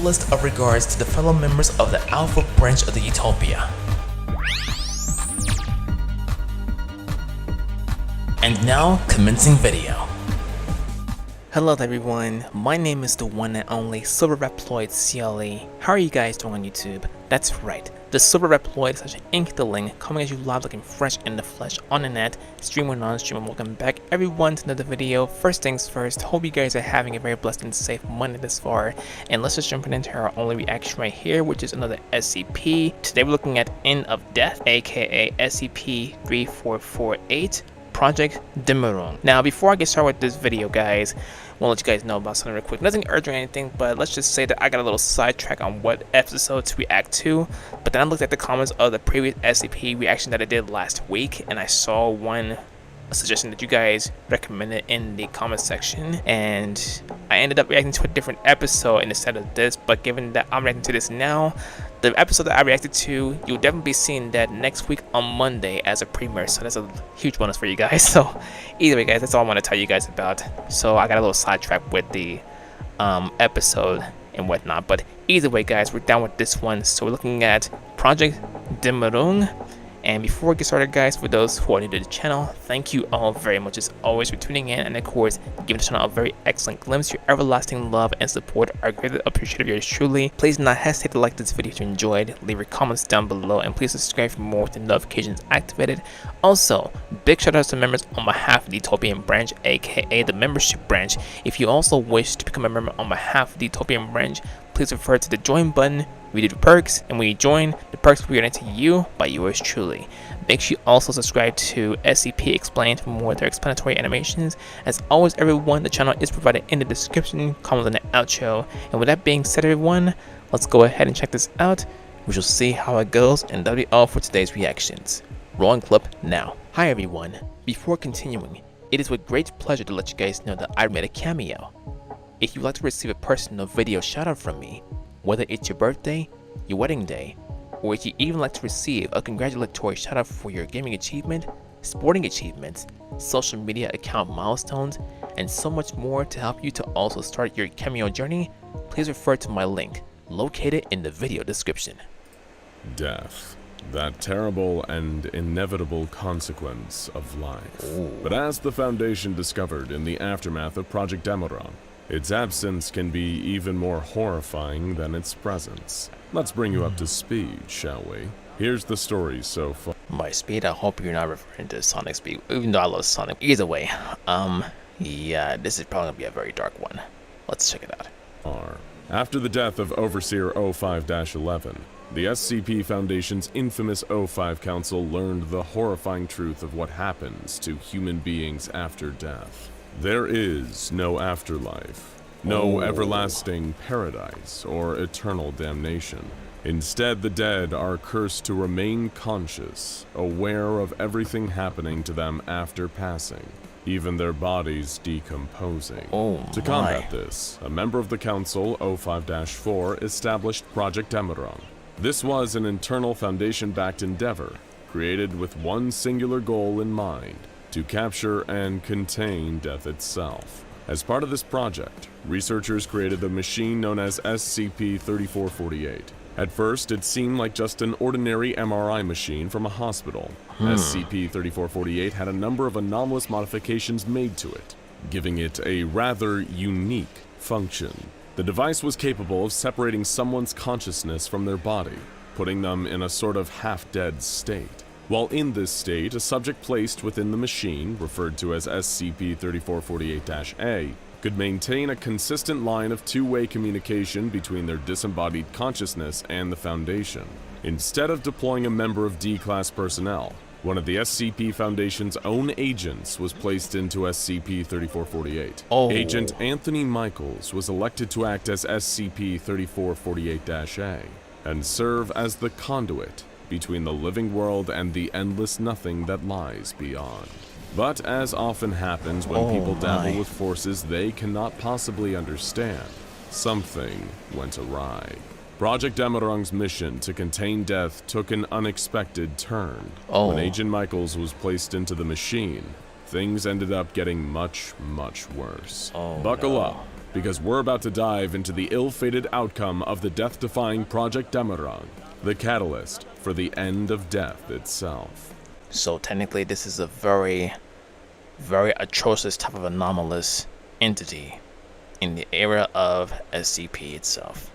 simplest of regards to the fellow members of the Alpha branch of the Utopia. And now, commencing video. Hello everyone, my name is the one and only Silverreploid CLE. How are you guys doing on YouTube? That's right, the Silverreploid is such an ink the link, coming at you live looking fresh in the flesh on the net, stream or non-stream. Welcome back everyone to another video. First things first, hope you guys are having a very blessed and safe Monday this far, and let's just jump into our only reaction right here, which is another SCP. Today we're looking at End of Death, aka SCP-3448. Project Demerung. Now, before I get started with this video, guys, I want to let you guys know about something real quick. Nothing urgent or anything, but let's just say that I got a little sidetrack on what episode to react to. But then I looked at the comments of the previous SCP reaction that I did last week, and I saw a suggestion that you guys recommended in the comment section, and I ended up reacting to a different episode instead of this. But given that I'm reacting to this now, the episode that I reacted to, you'll definitely be seeing that next week on Monday as a premiere, so that's a huge bonus for you guys. So either way, guys, that's all I want to tell you guys about. So I got a little sidetracked with the episode and whatnot, but either way, guys, we're done with this one. So we're looking at Project Demerung. And before we get started, guys, for those who are new to the channel, thank you all very much as always for tuning in, and of course giving the channel a very excellent glimpse. Your everlasting love and support are greatly appreciated of yours truly. Please do not hesitate to like this video if you enjoyed, leave your comments down below, and please subscribe for more with the notifications activated. Also, big shout outs to members on behalf of the Utopian branch, aka the membership branch. If you also wish to become a member on behalf of the Utopian branch, please refer to the join button, read the perks, and when you join, the perks will be granted to you by yours truly. Make sure you also subscribe to SCP Explained for more of their explanatory animations. As always, everyone, the channel is provided in the description, comments on the outro. And with that being said, everyone, let's go ahead and check this out. We shall see how it goes, and that'll be all for today's reactions. Rolling clip now. Hi everyone. Before continuing, it is with great pleasure to let you guys know that I made a cameo. If you'd like to receive a personal video shout out from me, whether it's your birthday, your wedding day, or if you even like to receive a congratulatory shout out for your gaming achievement, sporting achievements, social media account milestones, and so much more to help you to also start your cameo journey, please refer to my link located in the video description. Death. That terrible and inevitable consequence of life. Ooh. But as the Foundation discovered in the aftermath of Project Demerung, its absence can be even more horrifying than its presence. Let's bring you up to speed, shall we? Here's the story so far. My speed? I hope you're not referring to Sonic speed, even though I love Sonic. Either way, yeah, this is probably gonna be a very dark one. Let's check it out. After the death of Overseer 05-11, the SCP Foundation's infamous 05 Council learned the horrifying truth of what happens to human beings after death. There is no afterlife, no everlasting paradise or eternal damnation. Instead, the dead are cursed to remain conscious, aware of everything happening to them after passing, even their bodies decomposing. To combat this, a member of the Council, 05-4, established Project Demerung. This was an internal Foundation-backed endeavor, created with one singular goal in mind: to capture and contain death itself. As part of this project, researchers created a machine known as SCP-3448. At first, it seemed like just an ordinary MRI machine from a hospital. SCP-3448 had a number of anomalous modifications made to it, giving it a rather unique function. The device was capable of separating someone's consciousness from their body, putting them in a sort of half-dead state. While in this state, a subject placed within the machine, referred to as SCP-3448-A, could maintain a consistent line of two-way communication between their disembodied consciousness and the Foundation. Instead of deploying a member of D-Class personnel, one of the SCP Foundation's own agents was placed into SCP-3448. Agent Anthony Michaels was elected to act as SCP-3448-A and serve as the conduit between the living world and the endless nothing that lies beyond. But as often happens when people dabble with forces they cannot possibly understand, something went awry. Project Demerung's mission to contain death took an unexpected turn. When Agent Michaels was placed into the machine, things ended up getting much, much worse. Buckle up, because we're about to dive into the ill-fated outcome of the death-defying Project Demerang, the catalyst for the end of death itself. So technically this is a very, very atrocious type of anomalous entity in the era of SCP itself.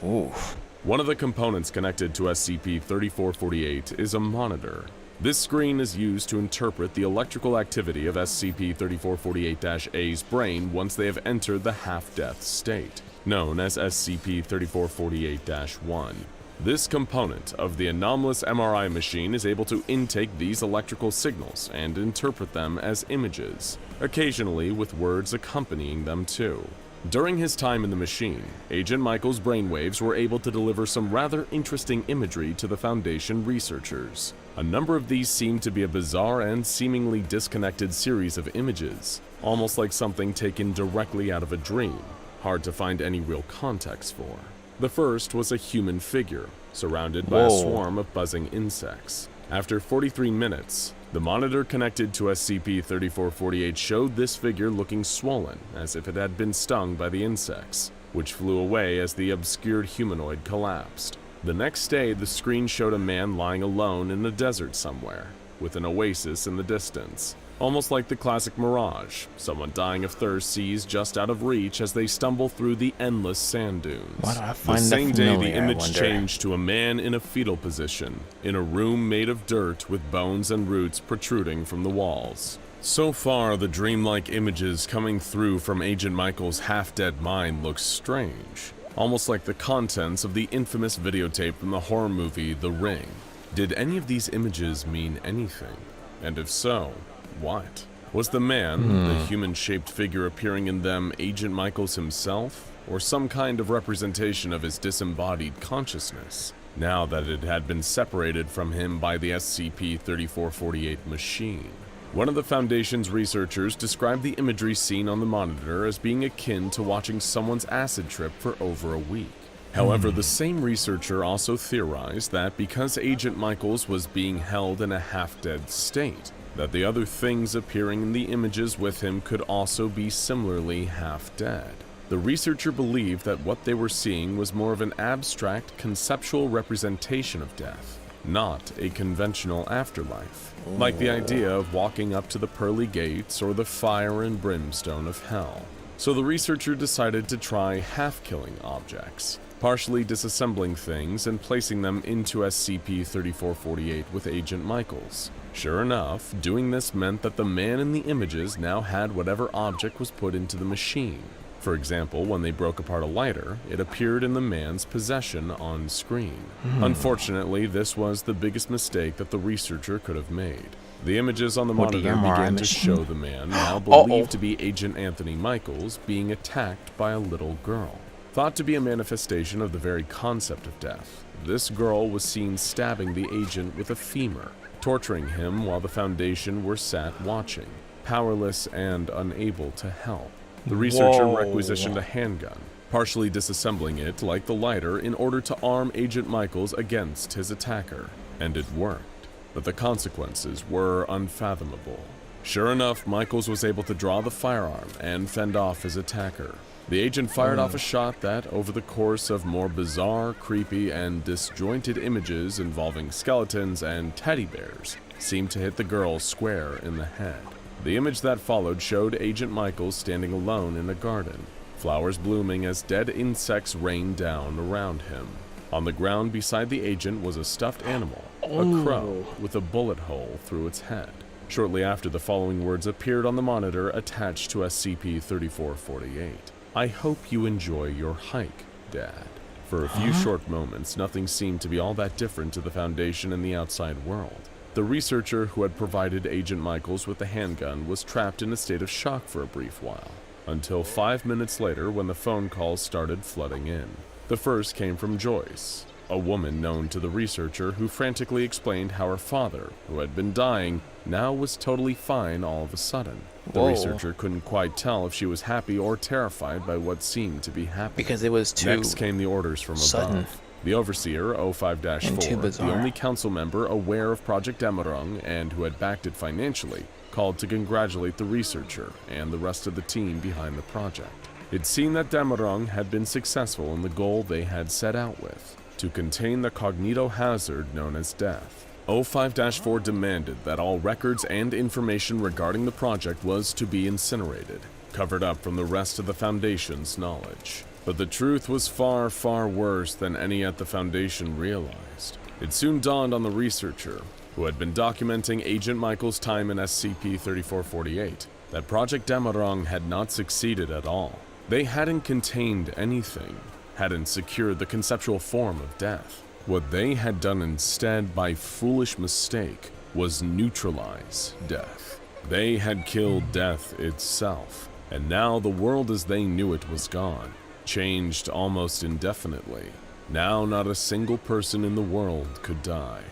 Oof. One of the components connected to SCP-3448 is a monitor. This screen is used to interpret the electrical activity of SCP-3448-A's brain once they have entered the half-death state, known as SCP-3448-1. This component of the anomalous MRI machine is able to intake these electrical signals and interpret them as images, occasionally with words accompanying them too. During his time in the machine, Agent Michael's brainwaves were able to deliver some rather interesting imagery to the Foundation researchers. A number of these seemed to be a bizarre and seemingly disconnected series of images, almost like something taken directly out of a dream, hard to find any real context for. The first was a human figure, surrounded by a swarm of buzzing insects. After 43 minutes, the monitor connected to SCP-3448 showed this figure looking swollen, as if it had been stung by the insects, which flew away as the obscured humanoid collapsed. The next day, the screen showed a man lying alone in the desert somewhere, with an oasis in the distance. Almost like the classic mirage, someone dying of thirst sees just out of reach as they stumble through the endless sand dunes. Why do I find the that same day, familiar, the I image wonder? changed to a man in a fetal position, in a room made of dirt with bones and roots protruding from the walls. So far, the dreamlike images coming through from Agent Michael's half-dead mind look strange, almost like the contents of the infamous videotape from the horror movie The Ring. Did any of these images mean anything? And if so, what? Was the man, the human-shaped figure appearing in them, Agent Michaels himself, or some kind of representation of his disembodied consciousness, now that it had been separated from him by the SCP-3448 machine? One of the Foundation's researchers described the imagery seen on the monitor as being akin to watching someone's acid trip for over a week. However, the same researcher also theorized that because Agent Michaels was being held in a half-dead state, that the other things appearing in the images with him could also be similarly half-dead. The researcher believed that what they were seeing was more of an abstract, conceptual representation of death, not a conventional afterlife, like the idea of walking up to the pearly gates or the fire and brimstone of hell. So the researcher decided to try half-killing objects, partially disassembling things and placing them into SCP-3448 with Agent Michaels. Sure enough, doing this meant that the man in the images now had whatever object was put into the machine. For example, when they broke apart a lighter, it appeared in the man's possession on screen. Unfortunately, this was the biggest mistake that the researcher could have made. The images on the monitor began to show the man, now believed to be Agent Anthony Michaels, being attacked by a little girl. Thought to be a manifestation of the very concept of death, this girl was seen stabbing the agent with a femur, torturing him while the Foundation were sat watching, powerless and unable to help. The researcher requisitioned a handgun, partially disassembling it like the lighter in order to arm Agent Michaels against his attacker, and it worked. But the consequences were unfathomable. Sure enough, Michaels was able to draw the firearm and fend off his attacker. The agent fired off a shot that, over the course of more bizarre, creepy, and disjointed images involving skeletons and teddy bears, seemed to hit the girl square in the head. The image that followed showed Agent Michaels standing alone in a garden, flowers blooming as dead insects rained down around him. On the ground beside the agent was a stuffed animal, a crow, with a bullet hole through its head. Shortly after, the following words appeared on the monitor attached to SCP-3448. "I hope you enjoy your hike, Dad." For a few short moments, nothing seemed to be all that different to the Foundation and the outside world. The researcher who had provided Agent Michaels with the handgun was trapped in a state of shock for a brief while, until 5 minutes later when the phone calls started flooding in. The first came from Joyce, a woman known to the researcher who frantically explained how her father, who had been dying, now was totally fine all of a sudden. The researcher couldn't quite tell if she was happy or terrified by what seemed to be happening. Because it was too Next came the orders from sudden. above. The Overseer, 05-4, the only council member aware of Project Demerang and who had backed it financially, called to congratulate the researcher and the rest of the team behind the project. It seemed that Demerung had been successful in the goal they had set out with, to contain the cognito hazard known as death. O5-4 demanded that all records and information regarding the project was to be incinerated, covered up from the rest of the Foundation's knowledge. But the truth was far, far worse than any at the Foundation realized. It soon dawned on the researcher, who had been documenting Agent Michael's time in SCP-3448, that Project Demerung had not succeeded at all. They hadn't contained anything, hadn't secured the conceptual form of death. What they had done instead, by foolish mistake, was neutralize death. They had killed death itself, and now the world as they knew it was gone, changed almost indefinitely. Now not a single person in the world could die.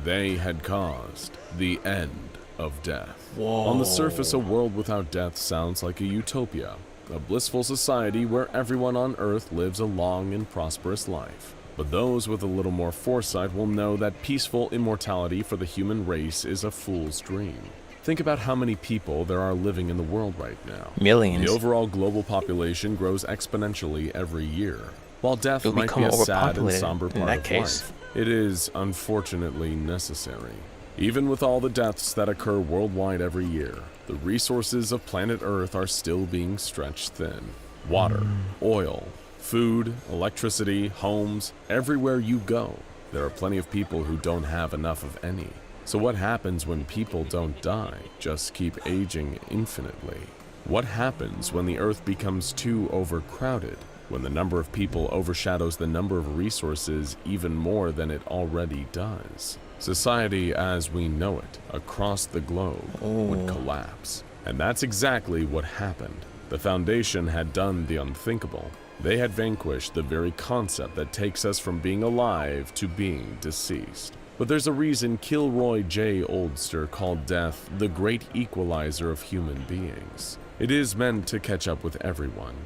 They had caused the end of death. Whoa. On the surface, a world without death sounds like a utopia, a blissful society where everyone on Earth lives a long and prosperous life. But those with a little more foresight will know that peaceful immortality for the human race is a fool's dream. Think about how many people there are living in the world right now. Millions. The overall global population grows exponentially every year. While death It'll might be a sad and overpopulated somber in part that of case. life, it is unfortunately necessary. Even with all the deaths that occur worldwide every year, the resources of planet Earth are still being stretched thin. Water, oil, food, electricity, homes, everywhere you go, there are plenty of people who don't have enough of any. So what happens when people don't die, just keep aging infinitely? What happens when the Earth becomes too overcrowded? When the number of people overshadows the number of resources even more than it already does? Society as we know it across the globe would collapse. And that's exactly what happened. The Foundation had done the unthinkable. They had vanquished the very concept that takes us from being alive to being deceased. But there's a reason Kilroy J. Oldster called death the great equalizer of human beings. It is meant to catch up with everyone.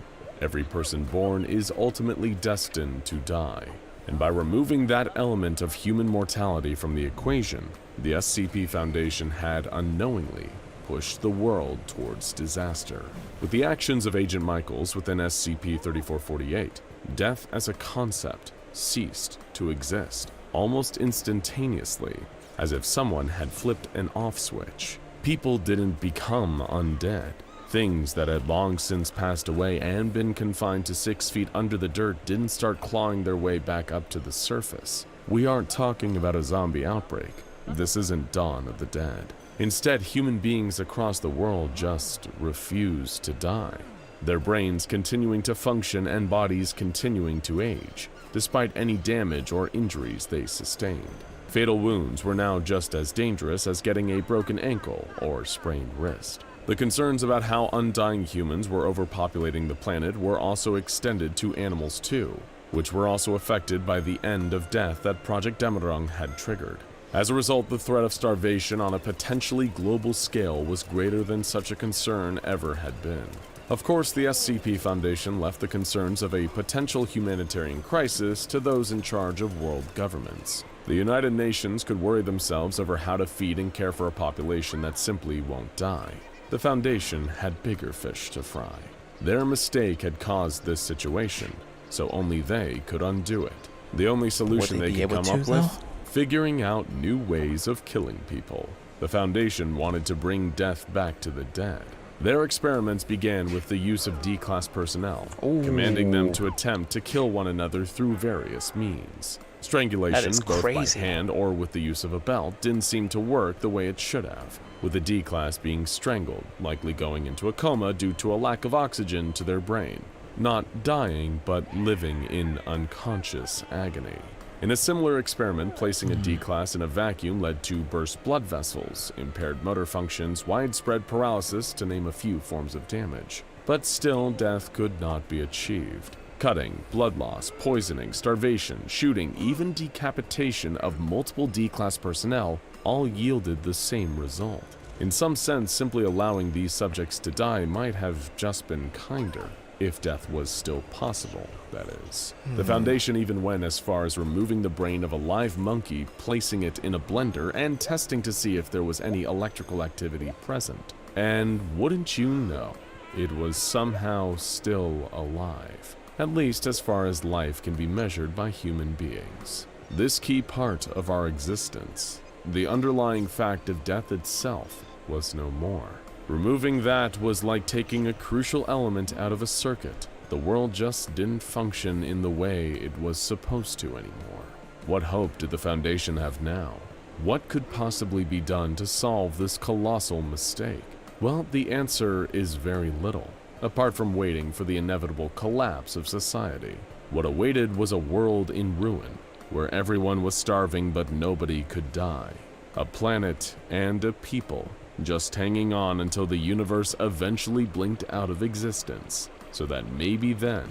Every person born is ultimately destined to die. And by removing that element of human mortality from the equation, the SCP Foundation had unknowingly pushed the world towards disaster. With the actions of Agent Michaels within SCP-3448, death as a concept ceased to exist, almost instantaneously, as if someone had flipped an off switch. People didn't become undead. Things that had long since passed away and been confined to 6 feet under the dirt didn't start clawing their way back up to the surface. We aren't talking about a zombie outbreak. This isn't Dawn of the Dead. Instead, human beings across the world just refuse to die. Their brains continuing to function and bodies continuing to age, despite any damage or injuries they sustained. Fatal wounds were now just as dangerous as getting a broken ankle or sprained wrist. The concerns about how undying humans were overpopulating the planet were also extended to animals too, which were also affected by the end of death that Project Demerung had triggered. As a result, the threat of starvation on a potentially global scale was greater than such a concern ever had been. Of course, the SCP Foundation left the concerns of a potential humanitarian crisis to those in charge of world governments. The United Nations could worry themselves over how to feed and care for a population that simply won't die. The Foundation had bigger fish to fry. Their mistake had caused this situation, so only they could undo it. The only solution they could come up with? Figuring out new ways of killing people. The Foundation wanted to bring death back to the dead. Their experiments began with the use of D-Class personnel, commanding them to attempt to kill one another through various means. Strangulation, both by hand or with the use of a belt, didn't seem to work the way it should have, with the D-Class being strangled, likely going into a coma due to a lack of oxygen to their brain. Not dying, but living in unconscious agony. In a similar experiment, placing a D-Class in a vacuum led to burst blood vessels, impaired motor functions, widespread paralysis, to name a few forms of damage. But still, death could not be achieved. Cutting, blood loss, poisoning, starvation, shooting, even decapitation of multiple D-Class personnel all yielded the same result. In some sense, simply allowing these subjects to die might have just been kinder. If death was still possible, that is. The Foundation even went as far as removing the brain of a live monkey, placing it in a blender, and testing to see if there was any electrical activity present. And wouldn't you know, it was somehow still alive, at least as far as life can be measured by human beings. This key part of our existence, the underlying fact of death itself, was no more. Removing that was like taking a crucial element out of a circuit. The world just didn't function in the way it was supposed to anymore. What hope did the Foundation have now? What could possibly be done to solve this colossal mistake? Well, the answer is very little, apart from waiting for the inevitable collapse of society. What awaited was a world in ruin, where everyone was starving but nobody could die. A planet and a people just hanging on until the universe eventually blinked out of existence, so that maybe then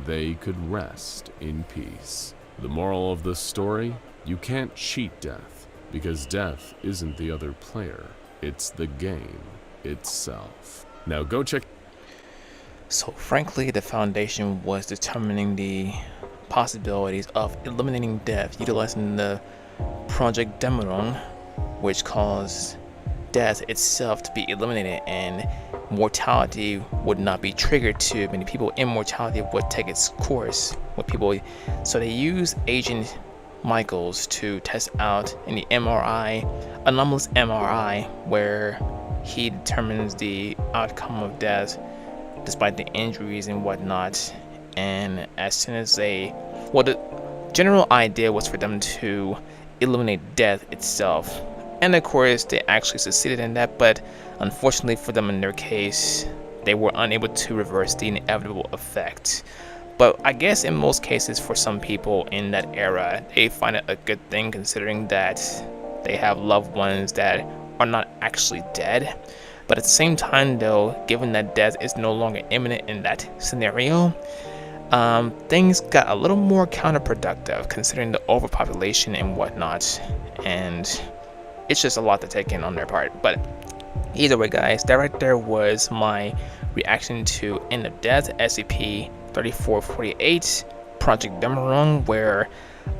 they could rest in peace. The moral of this story? You can't cheat death, because death isn't the other player, it's the game itself. Now go check. So frankly, the Foundation was determining the possibilities of eliminating death utilizing the Project Demeron, which caused death itself to be eliminated and mortality would not be triggered to many people. Immortality would take its course with people. So they used Agent Michaels to test out in the MRI, anomalous MRI, where he determines the outcome of death despite the injuries and whatnot. And as soon as the general idea was for them to eliminate death itself, and of course they actually succeeded in that, but unfortunately for them in their case, they were unable to reverse the inevitable effect. But I guess in most cases for some people in that era, they find it a good thing, considering that they have loved ones that are not actually dead. But at the same time though, given that death is no longer imminent in that scenario, things got a little more counterproductive considering the overpopulation and whatnot, and it's just a lot to take in on their part. But either way guys, that right there was my reaction to End of Death, SCP-3448, Project Demeron, where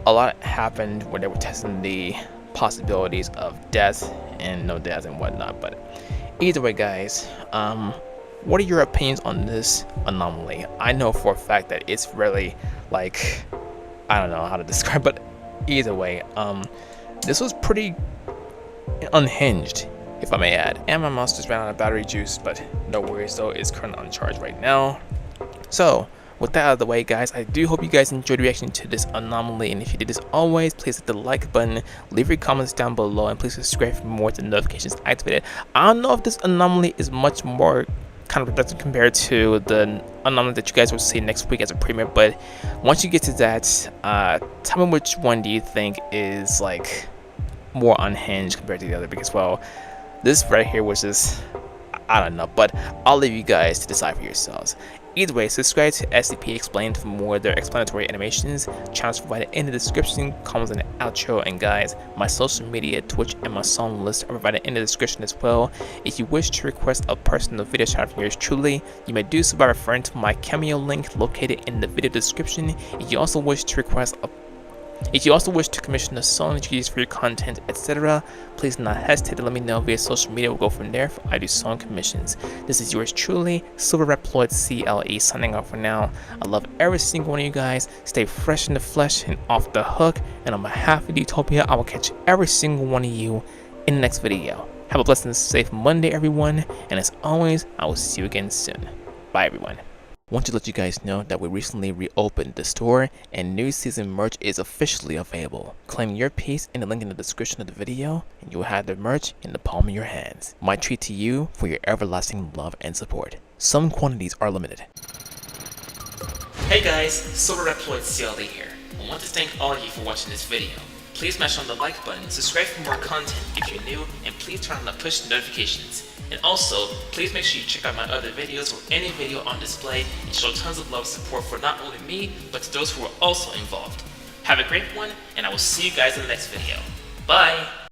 a lot happened where they were testing the possibilities of death and no death and whatnot. But either way guys, what are your opinions on this anomaly? I know for a fact that it's really, like, I don't know how to describe, but either way, this was pretty unhinged, if I may add. And my mouse just ran out of battery juice, but no worries though, it's currently on charge right now. So with that out of the way guys, I do hope you guys enjoyed reacting to this anomaly, and if you did, as always, please hit the like button, leave your comments down below, and please subscribe for more with the notifications activated. I don't know if this anomaly is much more kind of productive compared to the anomaly that you guys will see next week as a premiere, but once you get to that, tell me which one do you think is like more unhinged compared to the other, because well, this right here was just, I don't know, but I'll leave you guys to decide for yourselves. Either way, subscribe to SCP Explained for more of their explanatory animations. Channels provided in the description, comments in the outro, and guys, my social media, Twitch, and my song list are provided in the description as well. If you wish to request a personal video shout out from yours truly, you may do so by referring to my Cameo link located in the video description. If you also wish to commission a song that you use for your content, etc., please do not hesitate to let me know via social media. We'll go from there if I do song commissions. This is yours truly, Silverreploid CLE, signing off for now. I love every single one of you guys. Stay fresh in the flesh and off the hook. And on behalf of Utopia, I will catch every single one of you in the next video. Have a blessed and safe Monday, everyone. And as always, I will see you again soon. Bye, everyone. Want to let you guys know that we recently reopened the store and new season merch is officially available. Claim your piece in the link in the description of the video and you will have the merch in the palm of your hands. My treat to you for your everlasting love and support. Some quantities are limited. Hey guys, Silverreploid CLE here. I want to thank all of you for watching this video. Please smash on the like button, subscribe for more content if you're new, and please turn on the push notifications. And also, please make sure you check out my other videos or any video on display and show tons of love and support for not only me, but to those who are also involved. Have a great one, and I will see you guys in the next video. Bye!